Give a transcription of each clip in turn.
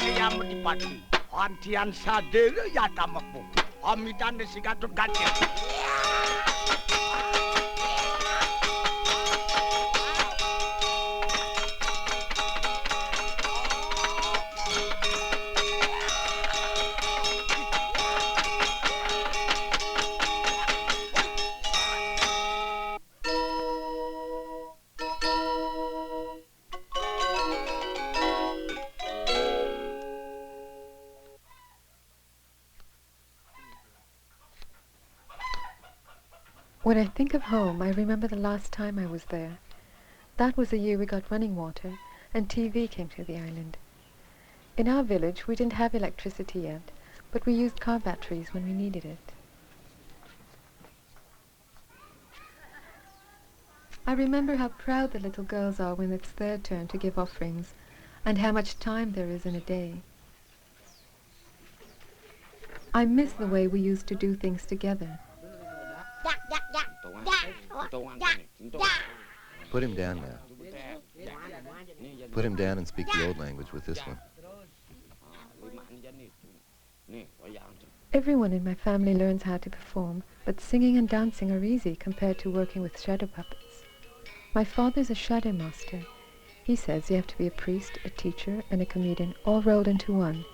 Yamutipati, Antian Sade, Yatamapu, Amitan the Sigato Gatia. When I think of home, I remember the last time I was there. That was the year we got running water and TV came to the island. In our village, we didn't have electricity yet, but we used car batteries when we needed it. I remember how proud the little girls are when it's their turn to give offerings, and how much time there is in a day. I miss the way we used to do things together. Put him down now. Put him down and speak the old language with this one. Everyone in my family learns how to perform, but singing and dancing are easy compared to working with shadow puppets. My father's a shadow master. He says you have to be a priest, a teacher, and a comedian, all rolled into one.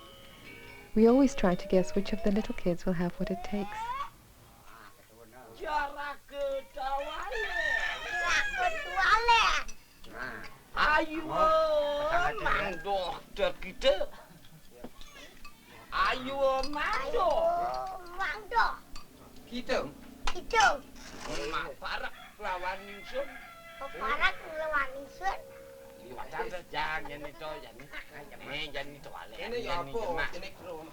We always try to guess which of the little kids will have what it takes. Ayo, dokter kita. Ayo, mando. Kita. Mak parak lawan insun. Parak lawan insun. Jangan itu, jangan itu. Ini apa? Ini kru.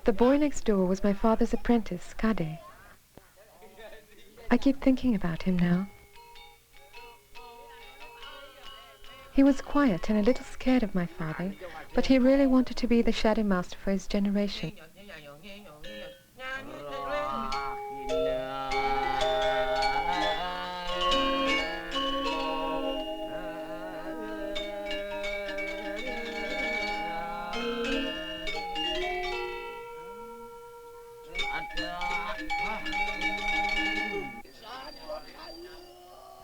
The boy next door was my father's apprentice, Kade. I keep thinking about him now. He was quiet and a little scared of my father, but he really wanted to be the shadow master for his generation.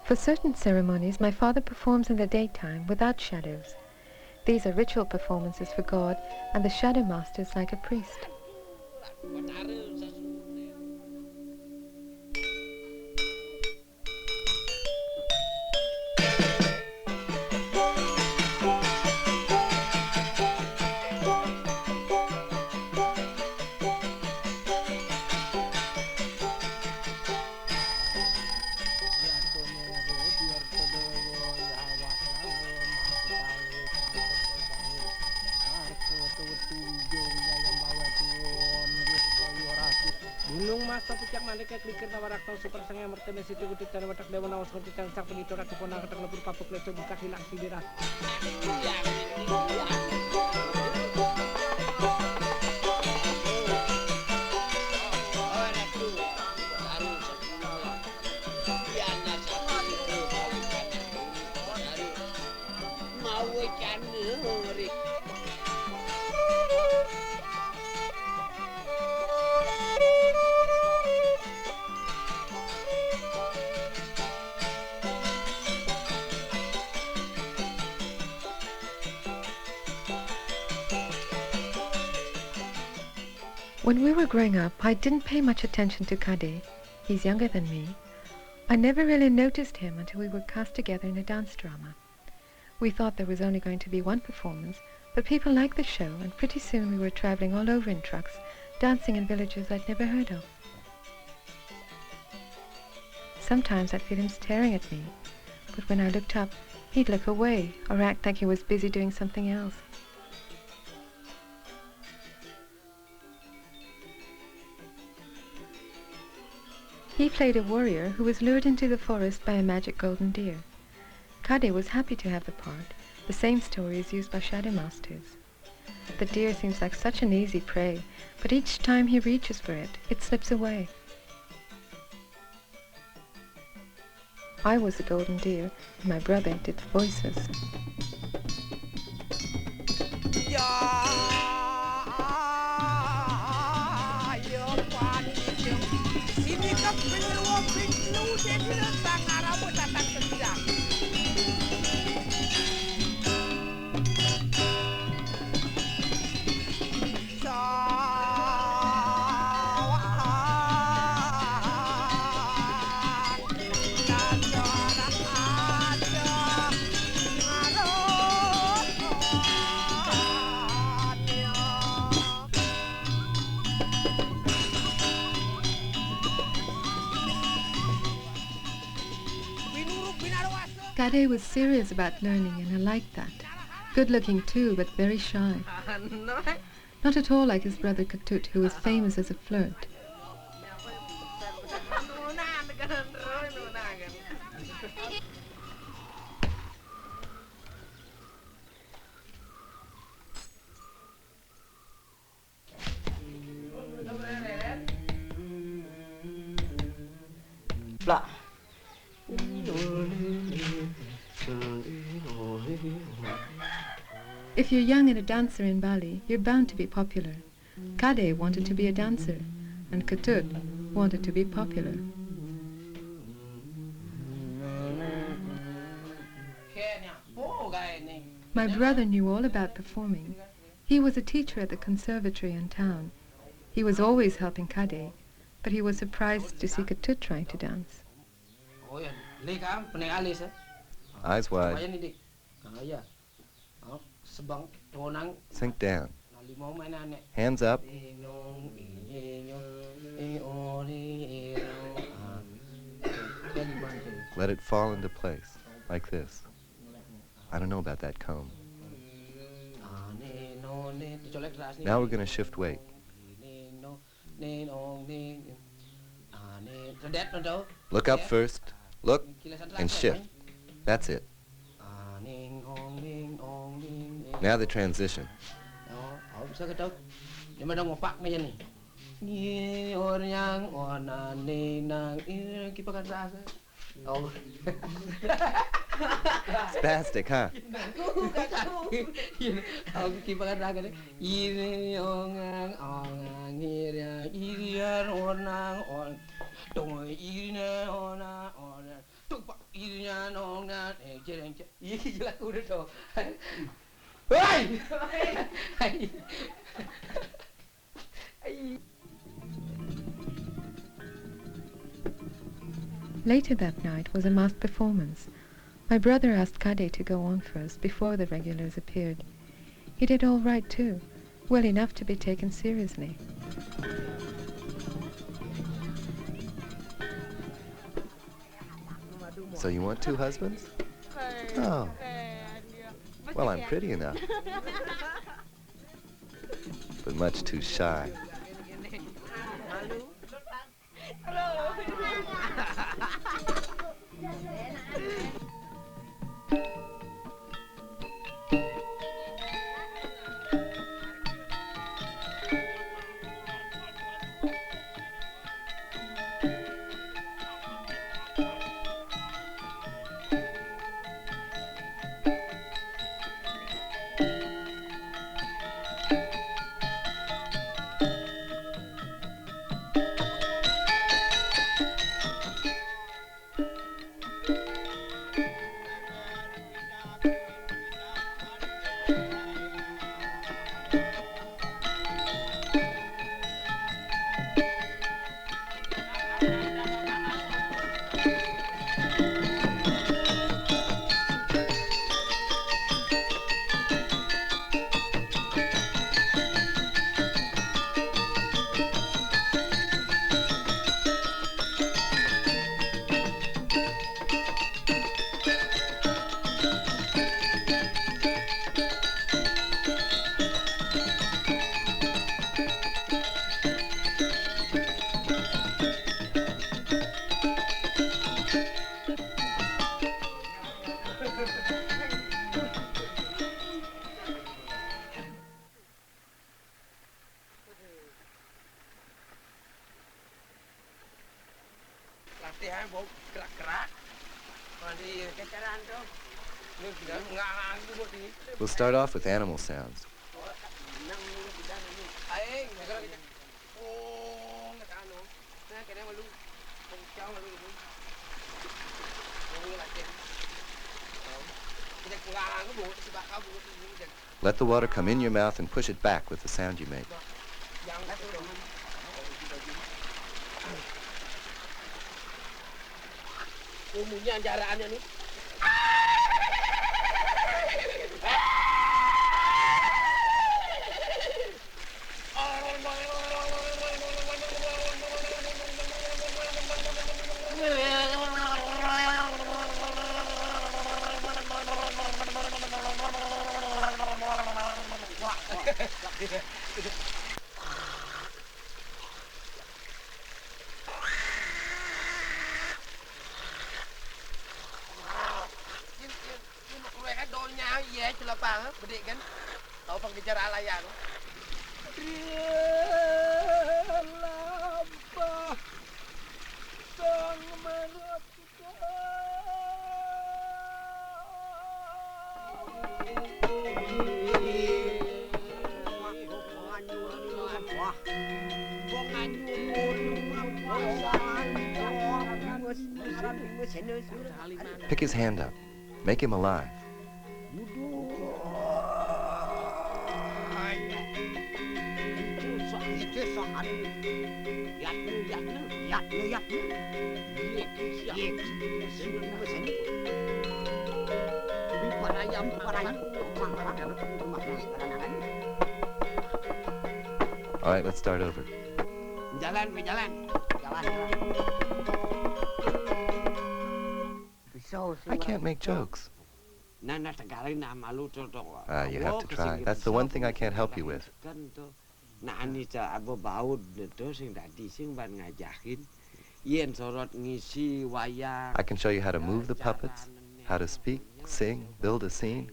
For certain ceremonies, my father performs in the daytime without shadows. These are ritual performances for God, and the shadow master is like a priest. Gunung masa pucak malika klikir nawarak tau super sangya mertene situ gutit dan watak dewa nawas konti dan sak penito rak kepona katak lebur papuk leso buka hilang sidira. When we were growing up, I didn't pay much attention to Kade. He's younger than me. I never really noticed him until we were cast together in a dance drama. We thought there was only going to be one performance, but people liked the show, and pretty soon we were traveling all over in trucks, dancing in villages I'd never heard of. Sometimes I'd feel him staring at me, but when I looked up, he'd look away or act like he was busy doing something else. He played a warrior who was lured into the forest by a magic golden deer. Kade was happy to have the part. The same story is used by shadow masters. The deer seems like such an easy prey, but each time he reaches for it, it slips away. I was the golden deer, and my brother did the voices. Kade was serious about learning, and I liked that. Good-looking too, but very shy. Not at all like his brother Ketut, who was famous as a flirt. If you're young and a dancer in Bali, you're bound to be popular. Kade wanted to be a dancer, and Ketut wanted to be popular. My brother knew all about performing. He was a teacher at the conservatory in town. He was always helping Kade, but he was surprised to see Ketut trying to dance. Eyes wide. Sink down. Hands up. Let it fall into place, like this. I don't know about that comb. Now we're going to shift weight. Look up first. Look and shift. That's it. Now the transition. Spastic, huh? Later that night was a masked performance. My brother asked Kade to go on first before the regulars appeared. He did all right too, well enough to be taken seriously. So you want two husbands? Oh. Well, I'm pretty enough. But much too shy. We'll start off with animal sounds. Let the water come in your mouth and push it back with the sound you make. iya celapang, bedik kan? Tahu pengejar alayan. Lampah sang Pick his hand up. Make him alive. All right, let's start over. Jalan. I can't make jokes. You have to try. That's the one thing I can't help you with. I can show you how to move the puppets, how to speak, sing, build a scene.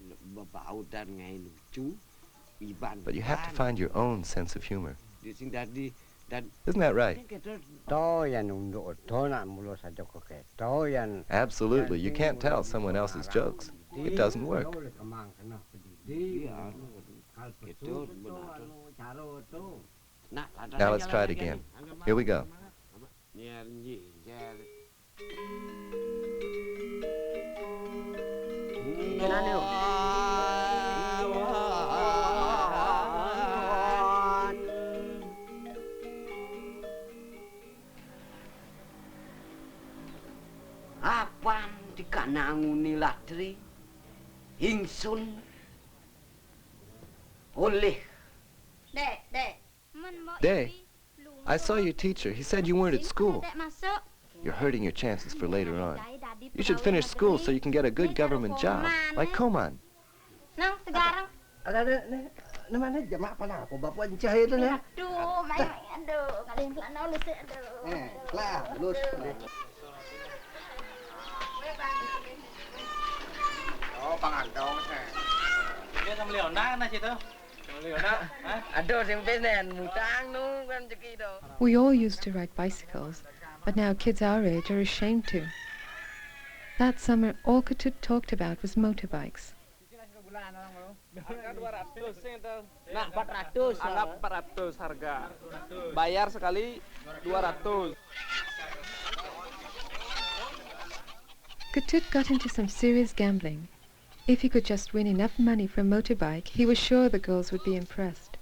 But you have to find your own sense of humor. Isn't that right? Absolutely. You can't tell someone else's jokes. It doesn't work. Now let's try it again. Here we go. Apan dikananguni latri ingsun oleh. Day, I saw your teacher. He said you weren't at school. You're hurting your chances for later on. You should finish school so you can get a good government job, like Koman. Nang, sekarang. Namanya jemaah apa bapak encah itu nih? Aduh, main aduh. Kalian kelana lulus aduh. Kelar, lulus. Oh, pangandong saya. Dia sama Leona na situ. Aduh, simpenan mutang nu kan ceki do. We all used to ride bicycles, but now kids our age are ashamed to. That summer, all Ketut talked about was motorbikes. Harga 200 itu. Nah, 400. Anggap 400 harga. Bayar sekali 200. Ketut got into some serious gambling. If he could just win enough money for a motorbike, he was sure the girls would be impressed.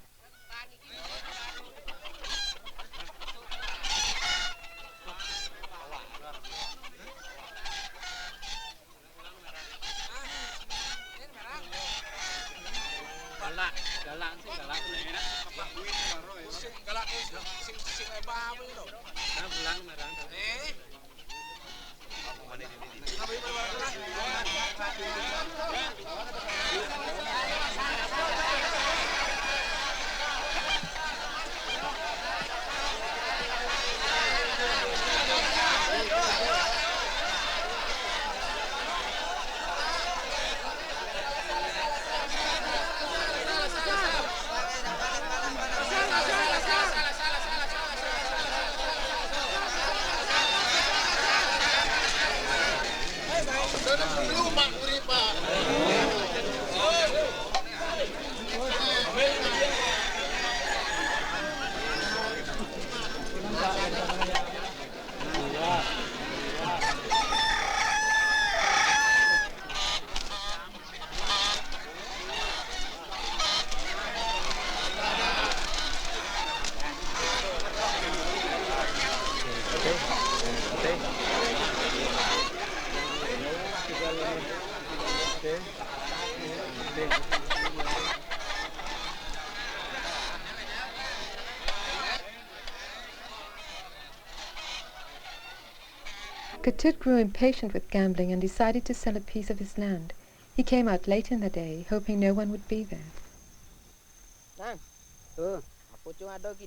Ketut grew impatient with gambling and decided to sell a piece of his land. He came out late in the day, hoping no one would be there.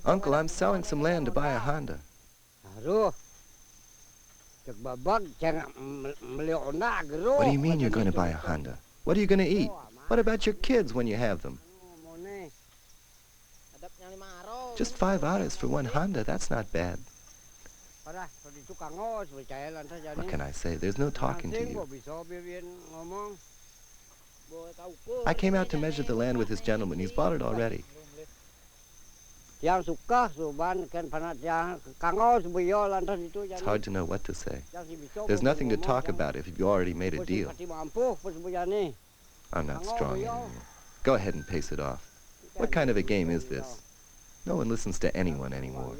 Uncle, I'm selling some land to buy a Honda. Aduh. What do you mean you're going to buy a Honda? What are you going to eat? What about your kids when you have them? Just 5 hours for one Honda, that's not bad. What can I say? There's no talking to you. I came out to measure the land with this gentleman. He's bought it already. It's hard to know what to say. There's nothing to talk about if you've already made a deal. I'm not strong anymore. Go ahead and pace it off. What kind of a game is this? No one listens to anyone anymore.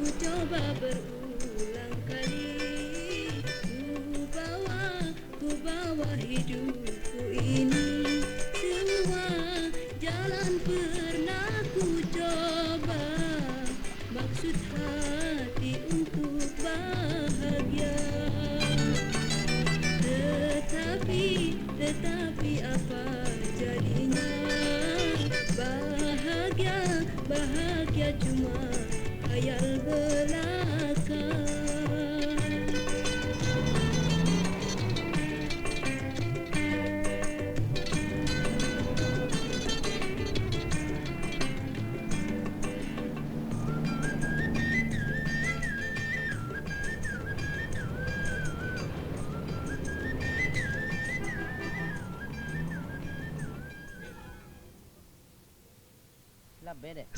'Ku coba berulang kali, ku bawa hidupku ini. Semua jalan pernah ku coba, maksud hati untuk bahagia. Tetapi apa jadinya? Bahagia cuma khayal belaka.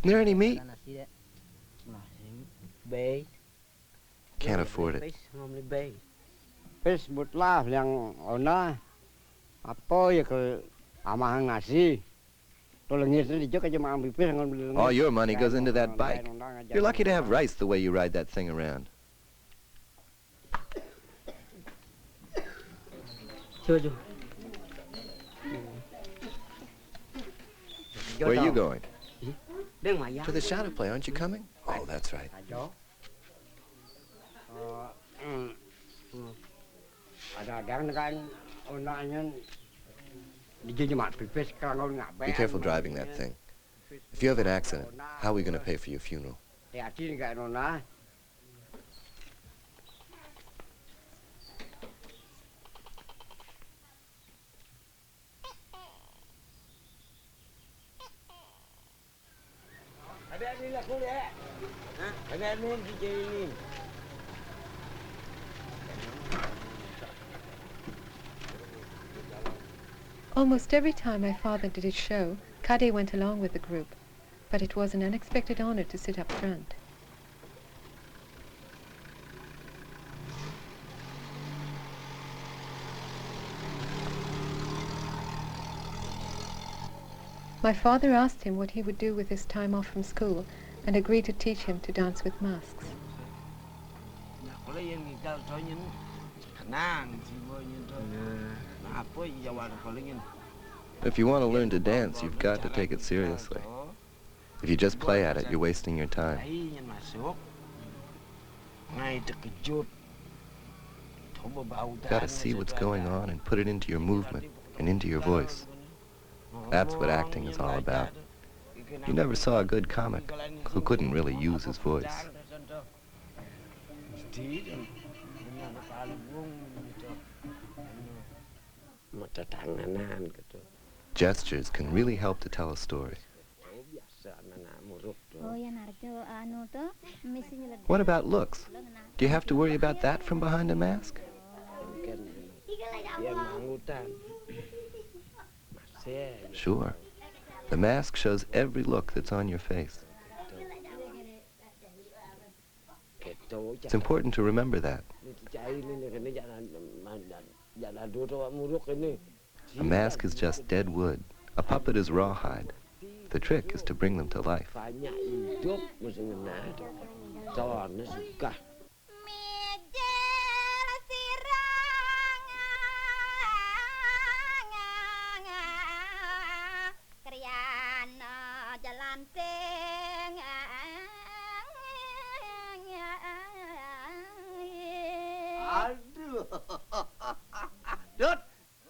Isn't there any meat? Can't afford it. Pes butlah yang ona apa ya ke amahan ngasih. Tolongnya itu juga cuma ambil pes ngambil. All your money goes into that bike. You're lucky to have rice the way you ride that thing around. Jojo. Where are you going? To the shadow play, aren't you coming? Oh, that's right. Be careful driving that thing. If you have an accident, how are we going to pay for your funeral? Almost every time my father did his show, Kade went along with the group, but it was an unexpected honor to sit up front. My father asked him what he would do with his time off from school and agreed to teach him to dance with masks. If you want to learn to dance, you've got to take it seriously. If you just play at it, you're wasting your time. You've got to see what's going on and put it into your movement and into your voice. That's what acting is all about. You never saw a good comic who couldn't really use his voice. Gestures can really help to tell a story. What about looks? Do you have to worry about that from behind a mask? Sure. The mask shows every look that's on your face. It's important to remember that. A mask is just dead wood. A puppet is rawhide. The trick is to bring them to life. Jalan teh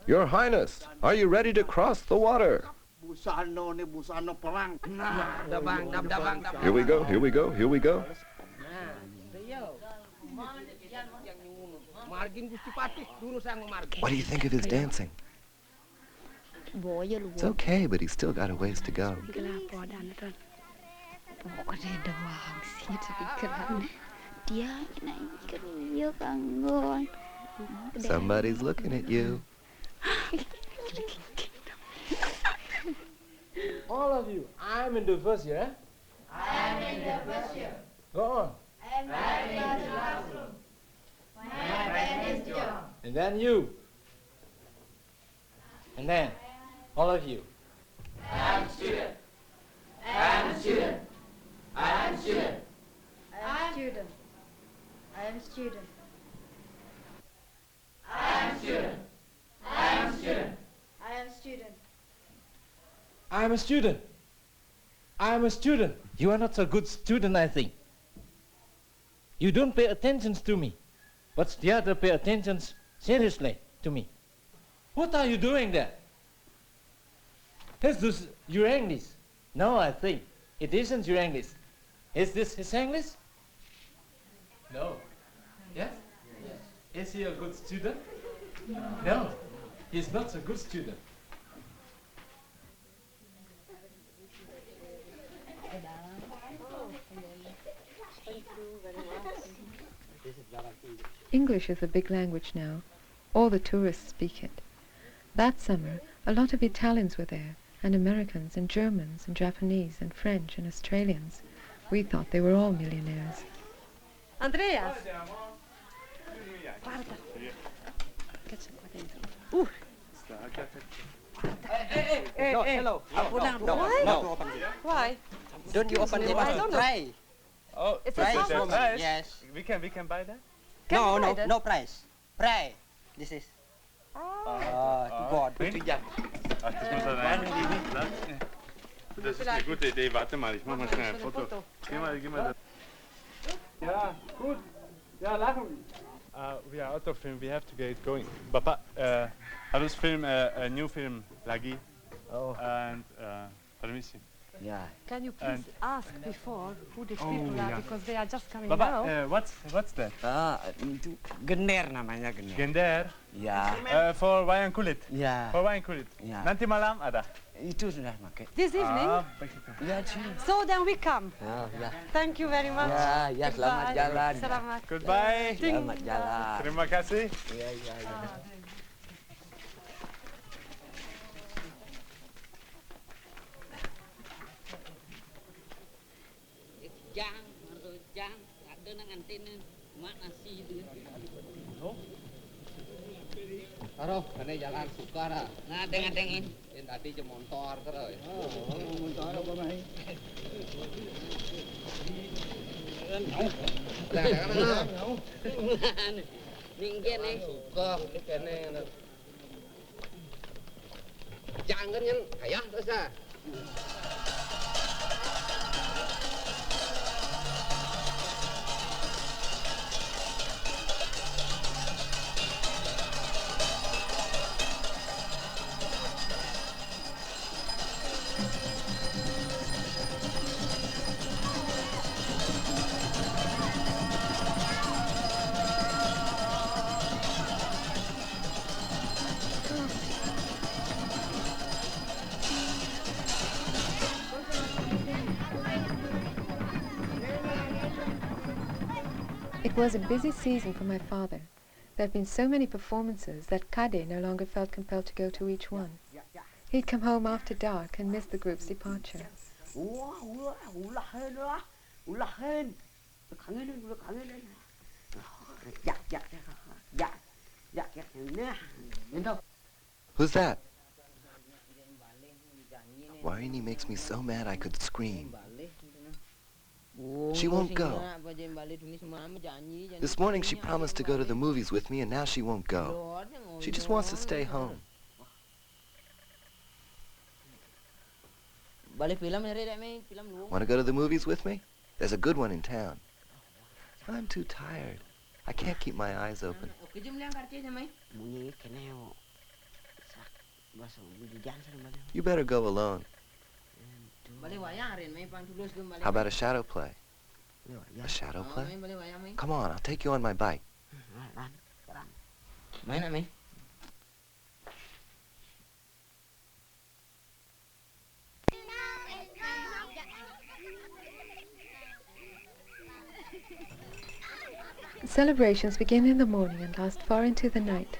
Your Highness, are you ready to cross the water? Busano ni busano perang. Nah, dabang. Here we go, here we go, here we go. Margin Gusti Patih dulu saya margin. What do you think of his dancing? It's okay, but he's still got a ways to go. Somebody's looking at you. All of you, I'm in the first year. I'm in the first year. Go on. I'm in the classroom. My friend is John. And then you. And then, all of you. I'm student. I'm student. I'm student. I'm student. I'm student. I'm student. I'm student. I am student. I'm a student. I'm a student. You are not a good student, I think. You don't pay attention to me, but the other pay attention seriously to me. What are you doing there? Is this your English? No, I think it isn't your English. Is this his English? No. Yes? Yes. Is he a good student? No. He's not a good student. English is a big language now. All the tourists speak it. That summer, a lot of Italians were there, and Americans, and Germans, and Japanese, and French, and Australians. We thought they were all millionaires. Andreas! Guarda. Che c'è qua dentro? Hello. No. Why? Don't you open it? I don't know. Try. Oh, It's a Price. salmon. Yes. we can buy that. Can you buy that? No price. Try. This is. God. Ach, das muss er rein in diesen Platz. Das ist eine gute Idee. Warte mal, ich mach mal schnell ein Foto. Geh mal da. Ja, gut. Ja, lachen. We are out of film. We have to get going. Papa, I just film a new film, Lagi. Oh. And permission. Yeah. Can you please ask before who these people are, yeah. because they are just coming Papa, now. what's that? Itu gender namanya gender. Gender. Ya. For wayang kulit. Ya. For wayang kulit. Ya. Nanti malam ada. Itu sudah pakai. This evening? Begitu. Ya, sini. So then we come. Ya. Thank you very much. Ya, selamat Goodbye. jalan. Selamat. Goodbye. Selamat jalan. Terima kasih. Ya. Jang, harus jang, ada nang antena, mak nasi itu. Taruh, kene jalan suka dah. Ngadeng-ngadengin. Yang tadi je motor terus. Motor apa mai? Ninggen nih. Suka kene. Jangan yang ayah terus dah. It was a busy season for my father. There had been so many performances that Kade no longer felt compelled to go to each one. He'd come home after dark and miss the group's departure. Who's that? Warini makes me so mad I could scream. She won't go. This morning she promised to go to the movies with me, and now she won't go. She just wants to stay home. Want to go to the movies with me? There's a good one in town. I'm too tired. I can't keep my eyes open. Bunyi keneo. Sak bahasa bujian sana balik. You better go alone. How about a shadow play? A shadow play? Come on, I'll take you on my bike. Main nak, Mai? Celebrations begin in the morning and last far into the night.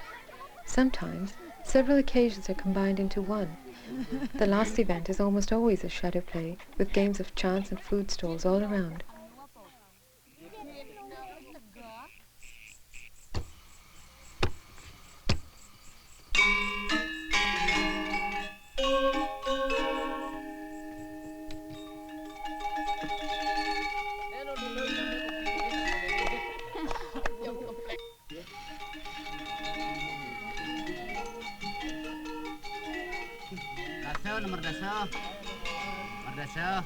Sometimes, several occasions are combined into one. The last event is almost always a shadow play, with games of chance and food stalls all around. Nomor daso. Nomor daso.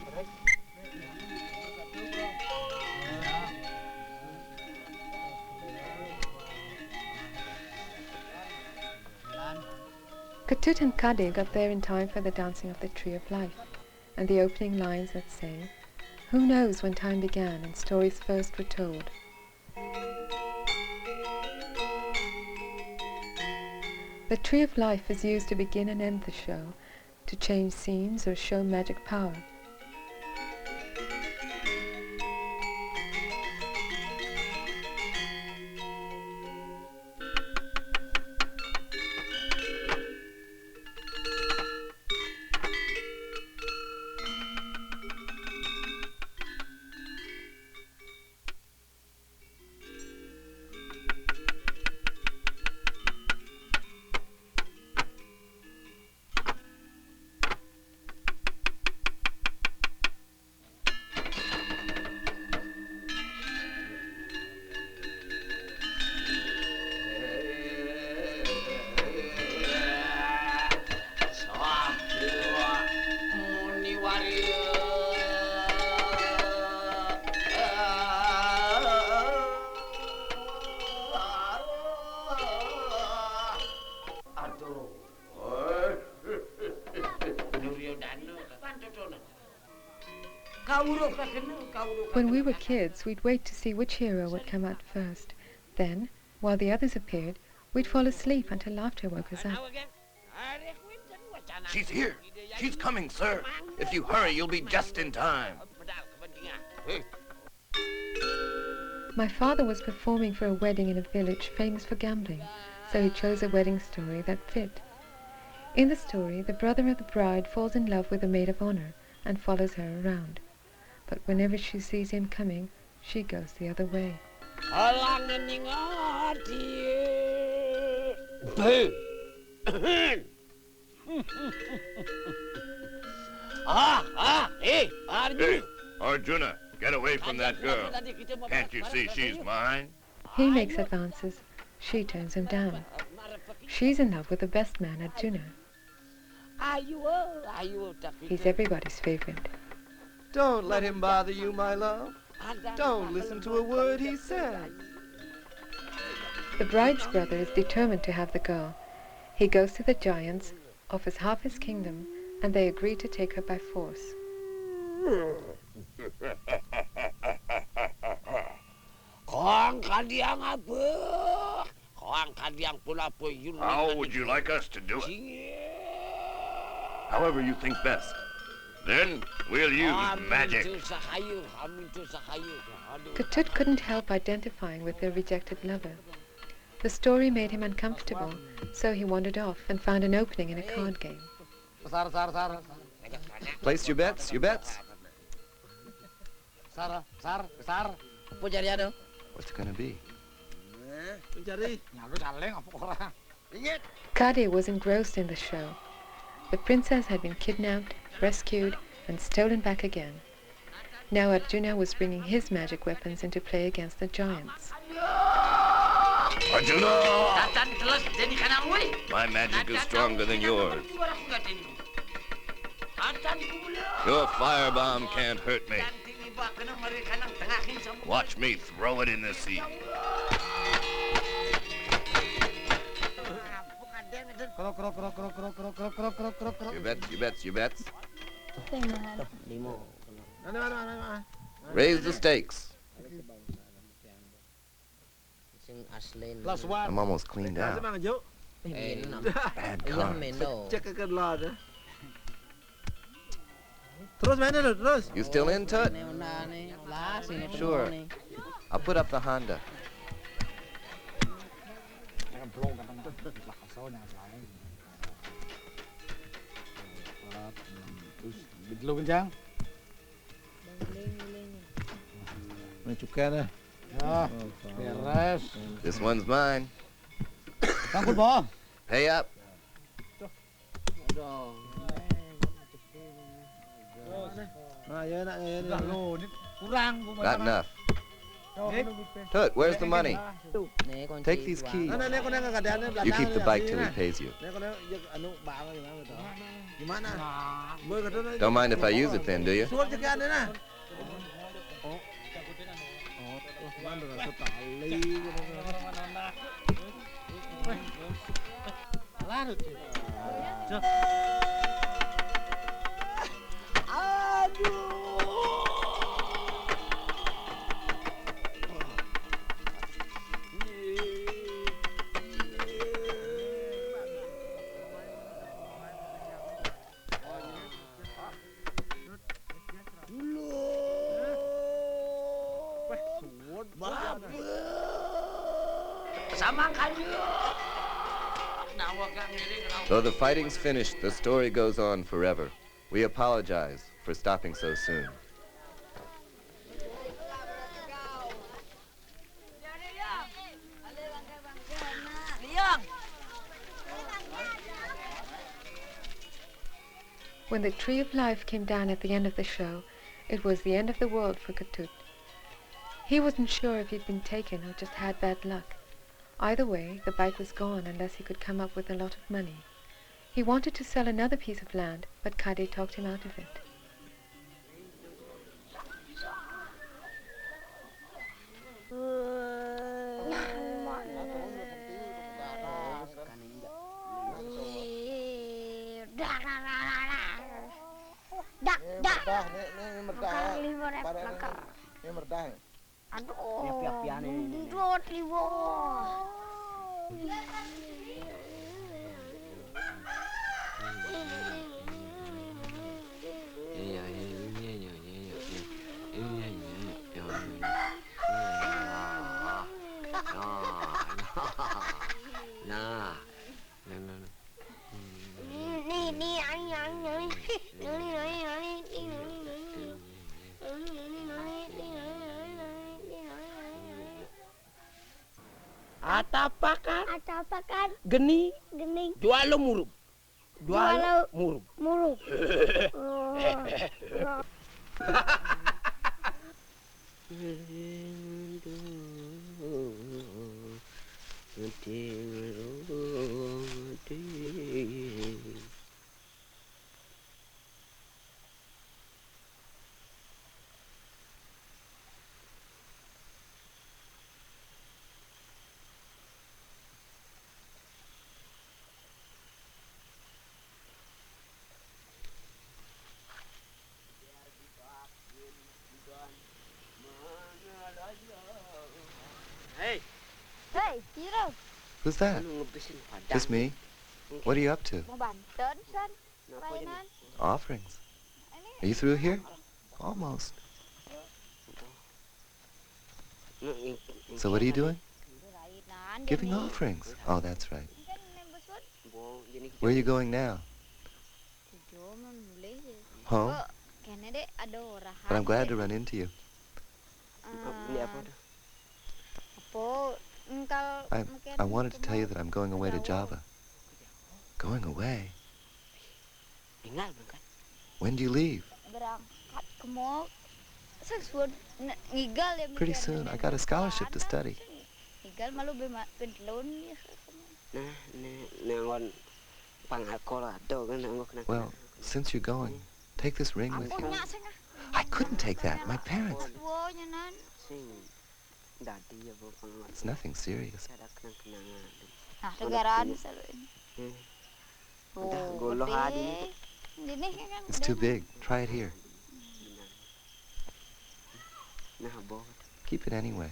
Ketut and Kade got there in time for the dancing of the Tree of Life, and the opening lines that say, "Who knows when time began and stories first were told?" The Tree of Life is used to begin and end the show, to change scenes or show magic power. When we were kids, we'd wait to see which hero would come out first. Then, while the others appeared, we'd fall asleep until laughter woke us up. She's here. She's coming, sir. If you hurry, you'll be just in time. My father was performing for a wedding in a village famous for gambling, so he chose a wedding story that fit. In the story, the brother of the bride falls in love with the maid of honor and follows her around. But whenever she sees him coming, she goes the other way. Hey, Arjuna, get away from that girl. Can't you see she's mine? He makes advances. She turns him down. She's in love with the best man, Arjuna. He's everybody's favorite. Don't let him bother you, my love. Don't listen to a word he says. The bride's brother is determined to have the girl. He goes to the giants, offers half his kingdom, and they agree to take her by force. How would you like us to do it? However you think best. Then we'll use magic. Ketut couldn't help identifying with their rejected lover. The story made him uncomfortable, so he wandered off and found an opening in a card game. Place your bets, your bets. What's it gonna be? Kade was engrossed in the show. The princess had been kidnapped, rescued, and stolen back again. Now Arjuna was bringing his magic weapons into play against the giants. Arjuna! My magic is stronger than yours. Your firebomb can't hurt me. Watch me throw it in the sea. You bets, you bets, you bets. Limo. Raise the stakes. I'm almost cleaned out. Bad cards. You still in, Tut? Sure. I'll put up the Honda. This one's mine. Pay up. Not enough. Tut, where's the money? Take these keys. You keep the bike till he pays you. Don't mind if I use it then, do you? Though the fighting's finished, the story goes on forever. We apologize for stopping so soon. When the Tree of Life came down at the end of the show, it was the end of the world for Ketut. He wasn't sure if he'd been taken or just had bad luck. Either way, the bike was gone unless he could come up with a lot of money. He wanted to sell another piece of land, but Kade talked him out of it. Atapakan. Geni. Jual lo murub. Murub. Hey, Hero. Who's that? Just me? What are you up to? Offerings. Are you through here? Almost. So what are you doing? Giving offerings. Oh, that's right. Where are you going now? Home? But I'm glad to run into you. I wanted to tell you that I'm going away to Java. Going away? When do you leave? Pretty soon. I got a scholarship to study. Well, since you're going, take this ring with you. I couldn't take that. My parents. It's nothing serious. Goloh adi. It's too big. Try it here. Nah, boh. Keep it anyway.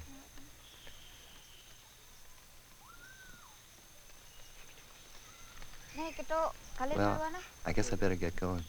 Well, I guess I better get going.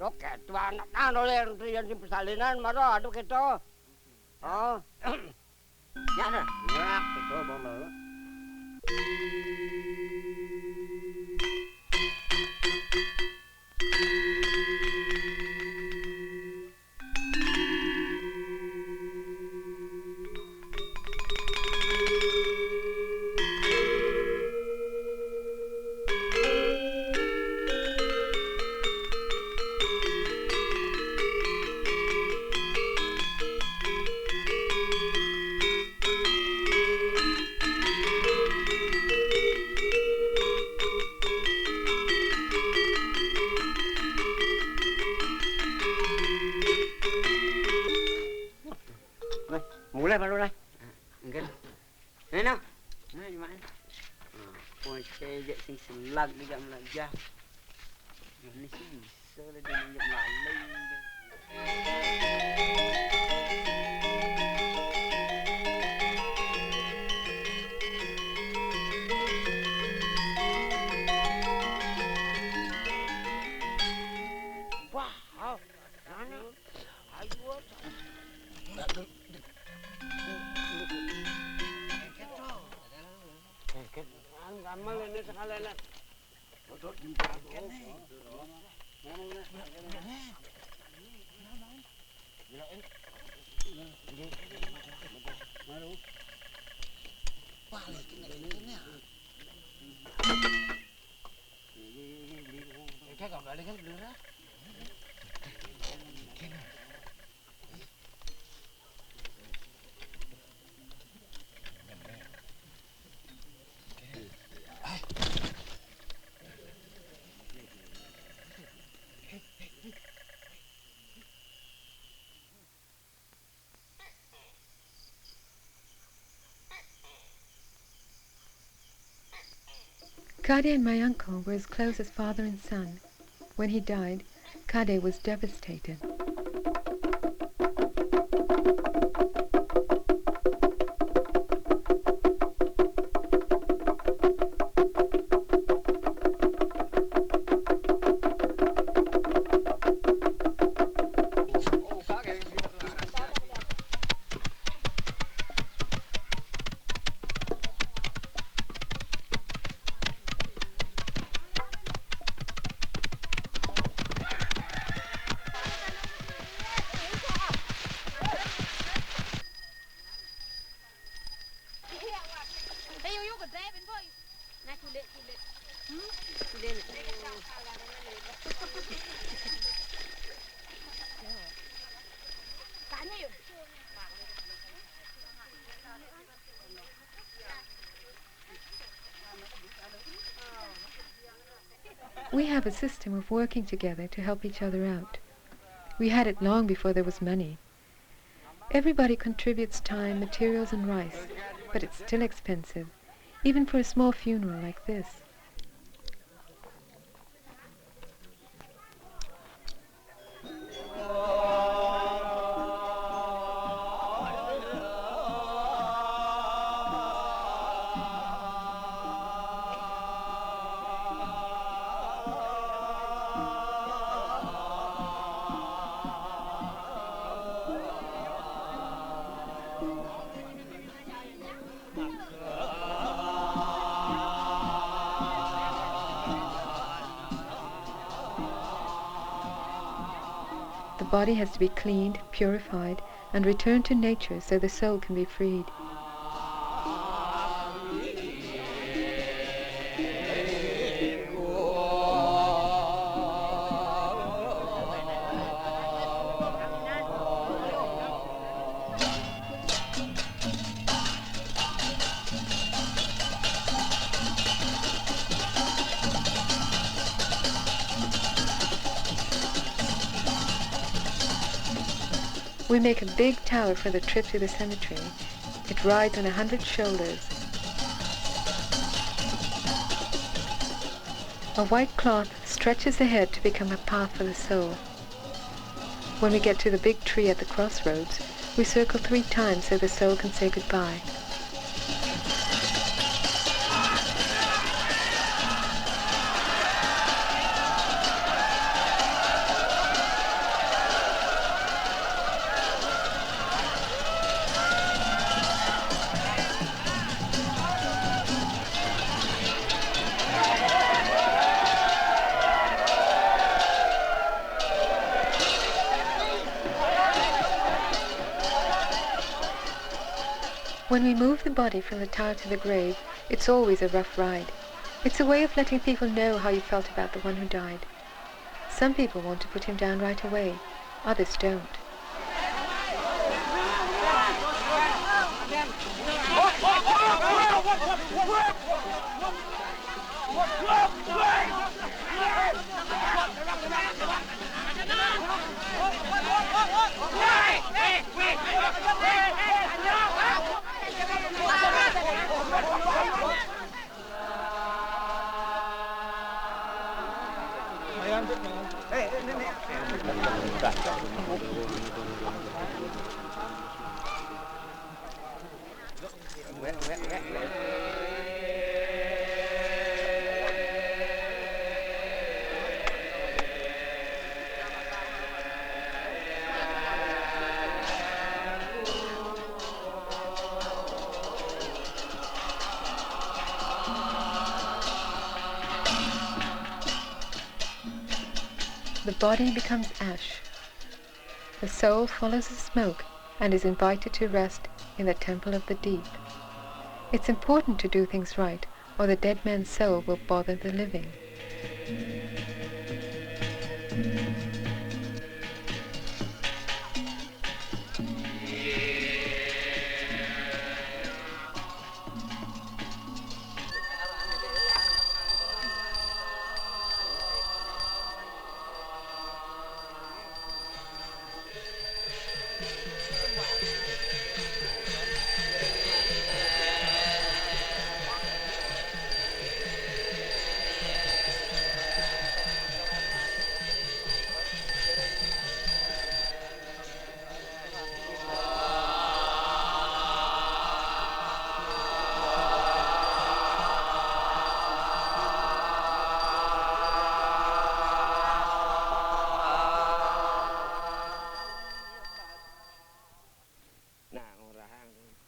Rok ketua anak oleh rian di persalinan marah aduh keto. Oh. Ya dah. Ya keto bomo. Mulai baru lah. Enggak. Nah. Nah, di mana? Oh, saya sing selag juga melajah. Ini sih bisa lah dia minyak Malay. Wah, mana? Ayo. Amal ini sekalian. Duduk di bawah. Kade and my uncle were as close as father and son. When he died, Kade was devastated. We have a system of working together to help each other out. We had it long before there was money. Everybody contributes time, materials and rice, but it's still expensive, even for a small funeral like this. The body has to be cleaned, purified, and returned to nature so the soul can be freed. We make a big tower for the trip to the cemetery. It rides on 100 shoulders. A white cloth stretches ahead to become a path for the soul. When we get to the big tree at the crossroads, we circle 3 times so the soul can say goodbye. When we move the body from the tower to the grave, it's always a rough ride. It's a way of letting people know how you felt about the one who died. Some people want to put him down right away, others don't. The body becomes ash. The soul follows the smoke and is invited to rest in the temple of the deep. It's important to do things right, or the dead man's soul will bother the living.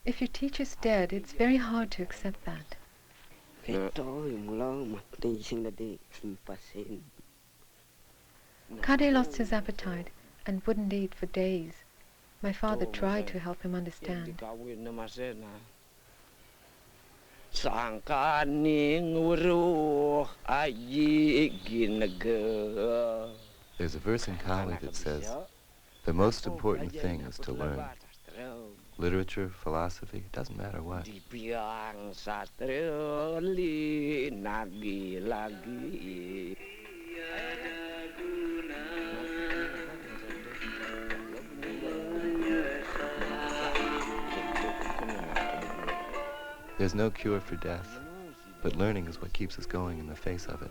If your teacher's dead, it's very hard to accept that. Kade lost his appetite and wouldn't eat for days. My father tried to help him understand. There's a verse in Kali that says, the most important thing is to learn. Literature, philosophy, doesn't matter what. There's no cure for death, but learning is what keeps us going in the face of it.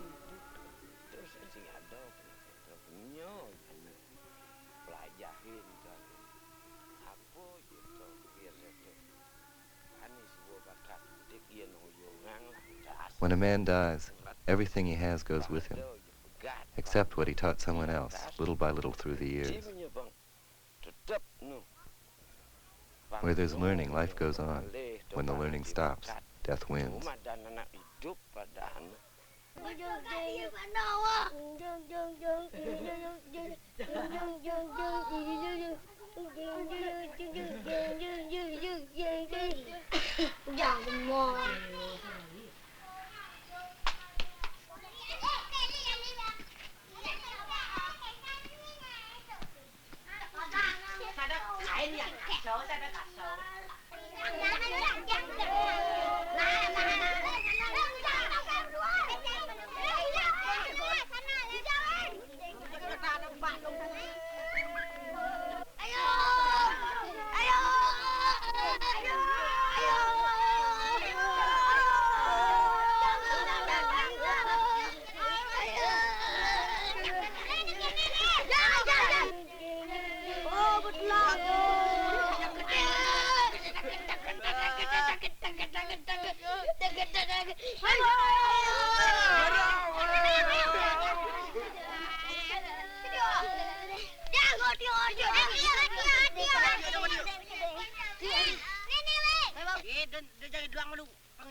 When a man dies, everything he has goes with him, except what he taught someone else, little by little through the years. Where there's learning, life goes on. When the learning stops, death wins.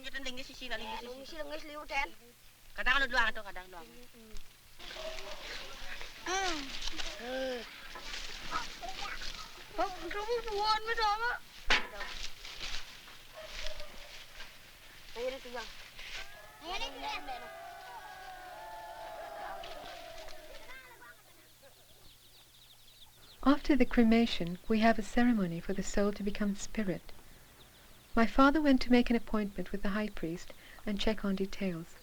Jangan linggis sisi lah linggis sisi. Misi lengis liu ten. Kadang lu doang atau kadang doang. Oh, kamu buat macam apa? Ayo tu bang. Ayo tu bang. After the cremation, we have a ceremony for the soul to become spirit. My father went to make an appointment with the high priest and check on details.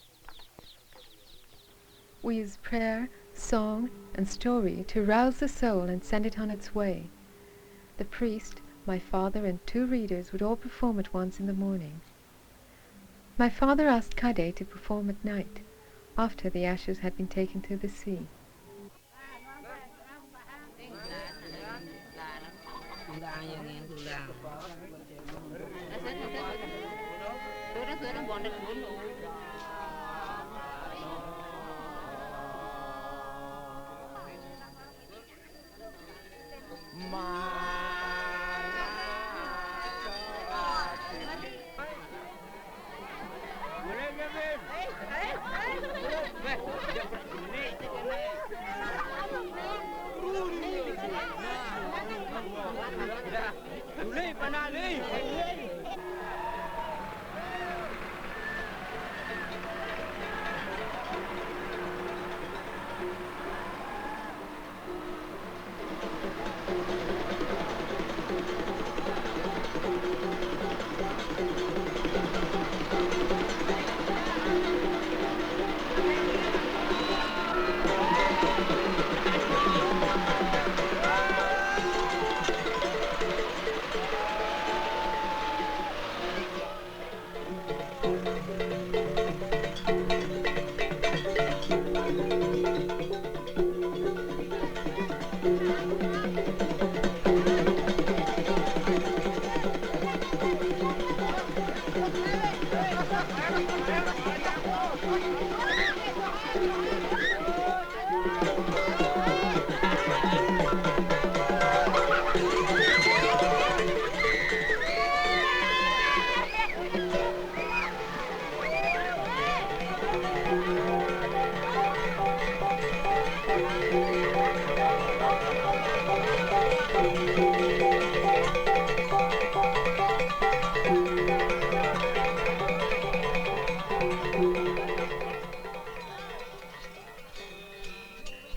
We use prayer, song, and story to rouse the soul and send it on its way. The priest, my father, and 2 readers would all perform at once in the morning. My father asked Kade to perform at night, after the ashes had been taken to the sea.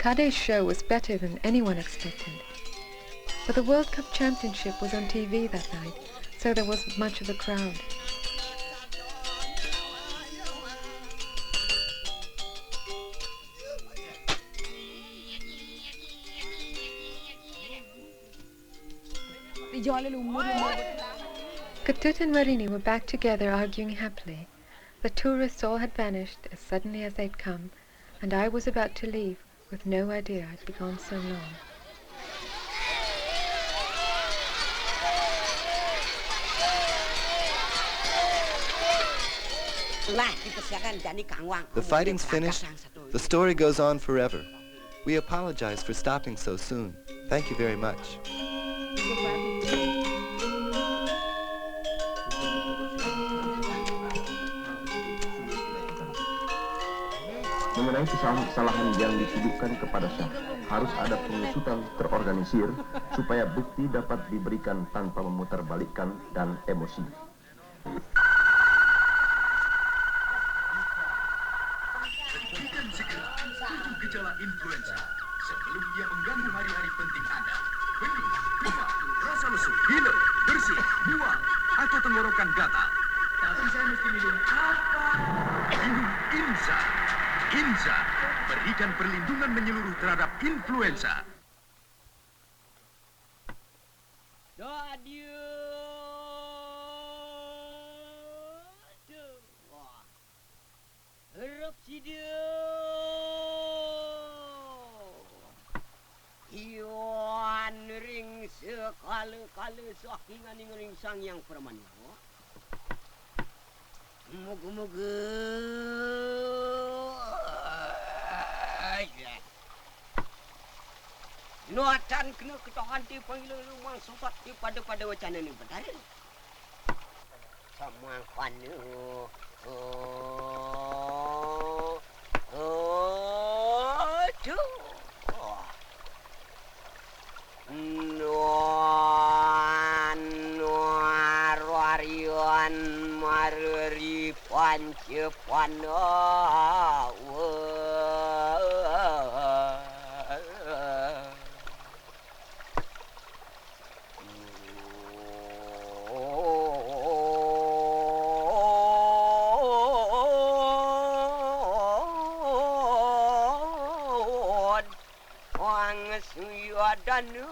Kade's show was better than anyone expected. But the World Cup Championship was on TV that night, so there wasn't much of a crowd. Ketut and Marini were back together arguing happily. The tourists all had vanished as suddenly as they'd come, and I was about to leave with no idea I'd be gone so long. The fighting's finished. The story goes on forever. We apologize for stopping so soon. Thank you very much. Mengenai kesalahan yang dituduhkan kepada Syah, harus ada pengusutan terorganisir supaya bukti dapat diberikan tanpa memutarbalikkan dan emosi. Hentikan segera 7 gejala influenza sebelum dia mengganggu hari-hari penting Anda. Benih, pilek, rasa lesu, pilek, bersih, mual, atau tenggorokan gatal. Tapi saya mesti minum apa? Minum Inza. Inza berikan perlindungan menyeluruh terhadap influenza. Harap si dia. Iwan ring sekala-kala sakingan ring sang yang permana. Moga-moga. Nuatan kena ketahan di panggilan rumah sempat di pada wacana ni betul. Sama panu. Nuarwarian maruri pancepana. Wang suya danu